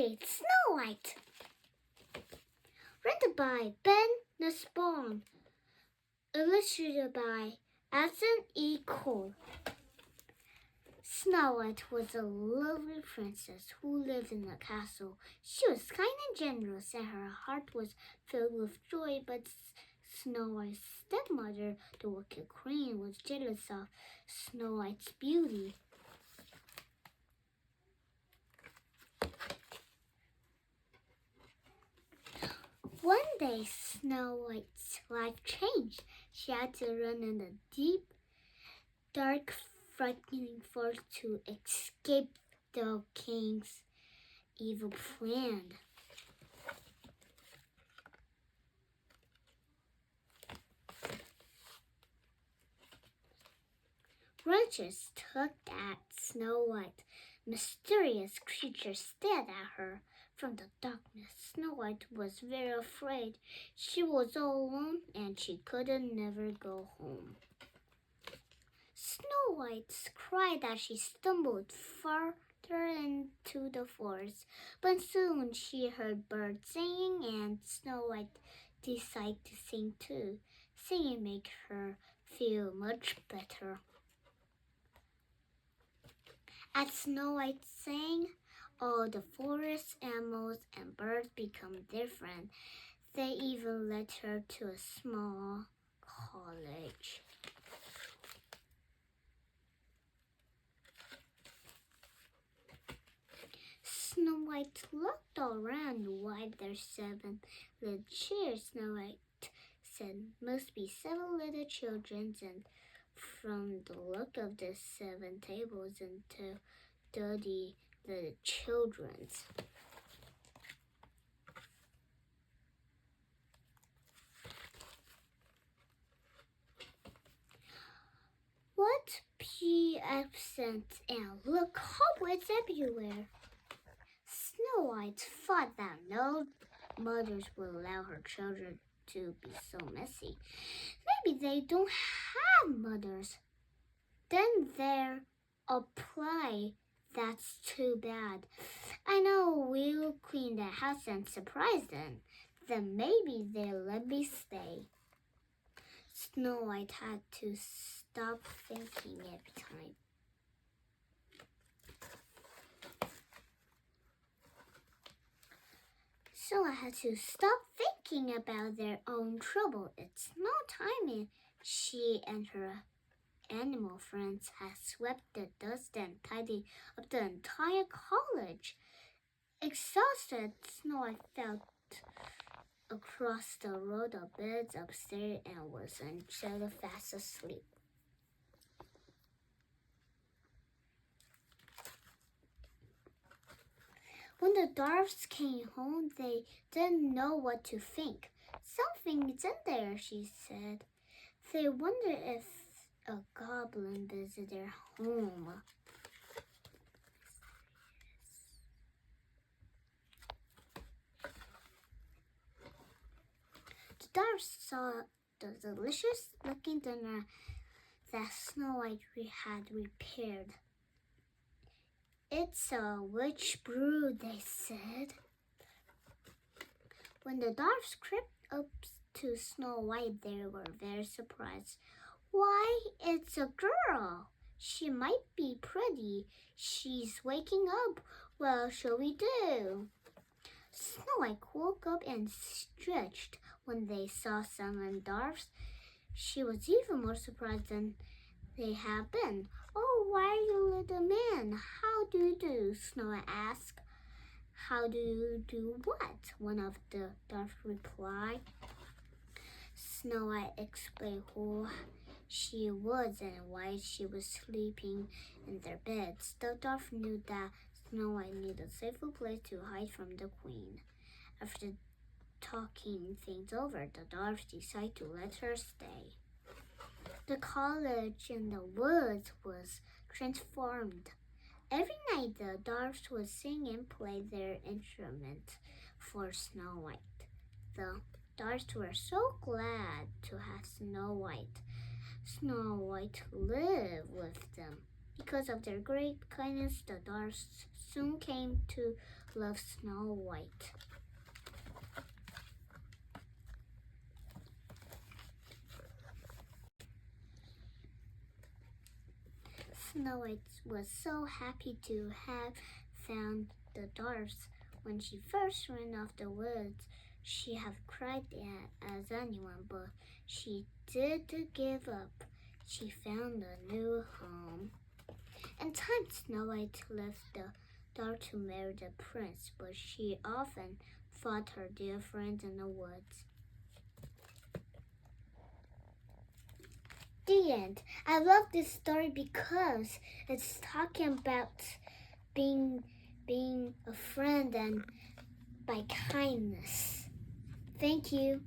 story, Snow White. Written by Ben Nussbaum. Illustrated by Addison E. Cole. Snow White was a lovely princess who lived in a castle. She was kind and generous, and her heart was filled with joy, but Snow White's stepmother, the wicked queen, was jealous of Snow White's beauty. One day, Snow White's life changed. She had to run in the deep, dark, frightening forest to escape the king's evil plan. Branches tugged at Snow White. Mysterious creatures stared at her. From the darkness, Snow White was very afraid. She was all alone and she couldn't never go home. Snow White cried as she stumbled farther into the forest, but soon she heard birds singing, and Snow White decided to sing too. Singing made her feel much better. As Snow White sang, all the forest animals and birds become different. They even led her to a small cottage. Snow White looked all around. Why, there's 7 little chairs, Snow White said. Must be 7 little children, and from the look of the 7 tables into 30 little children's. What accents and look cobwebs everywhere. Snow White thought that no mothers would allow her children to be so messy. Maybe they don't have mothers. Then they're a ply. That's too bad. I know we'll clean the house and surprise them. Then maybe they'll let me stay. Snow White had to stop thinking every time. So I had to stop thinking about their own trouble. It's no time she and her animal friends had swept the dust and tidied up the entire college. Exhausted, Snow White fell across the row of beds upstairs and was until fast asleep. When the dwarfs came home, they didn't know what to think. Something's in there, she said. They wondered if a goblin visited their home. The dwarfs saw the delicious-looking dinner that Snow White had prepared. It's a witch brew, they said. When the dwarfs crept up to Snow White, they were very surprised. Why, it's a girl. She might be pretty. She's waking up. What shall we do? Snow White woke up and stretched. When they saw 7 dwarfs, she was even more surprised than they had been. Oh, why, you little man, how do you do? Snow White asked. How do you do what? One of the dwarfs replied. Snow White explained who she was and why she was sleeping in their beds. The dwarf knew that Snow White needed a safer place to hide from the queen. After talking things over, the dwarfs decided to let her stay. The college in the woods was transformed. Every night the dwarfs would sing and play their instruments for Snow White. The dwarfs were so glad to have Snow White. Snow White lived with them. Because of their great kindness, the dwarfs soon came to love Snow White. Snow White was so happy to have found the dwarfs. When she first ran off the woods, she had cried as anyone, but she didn't give up. She found a new home. In time, Snow White left the dwarf to marry the prince, but she often fought her dear friends in the woods. The end. I love this story because it's talking about being a friend and by kindness. Thank you.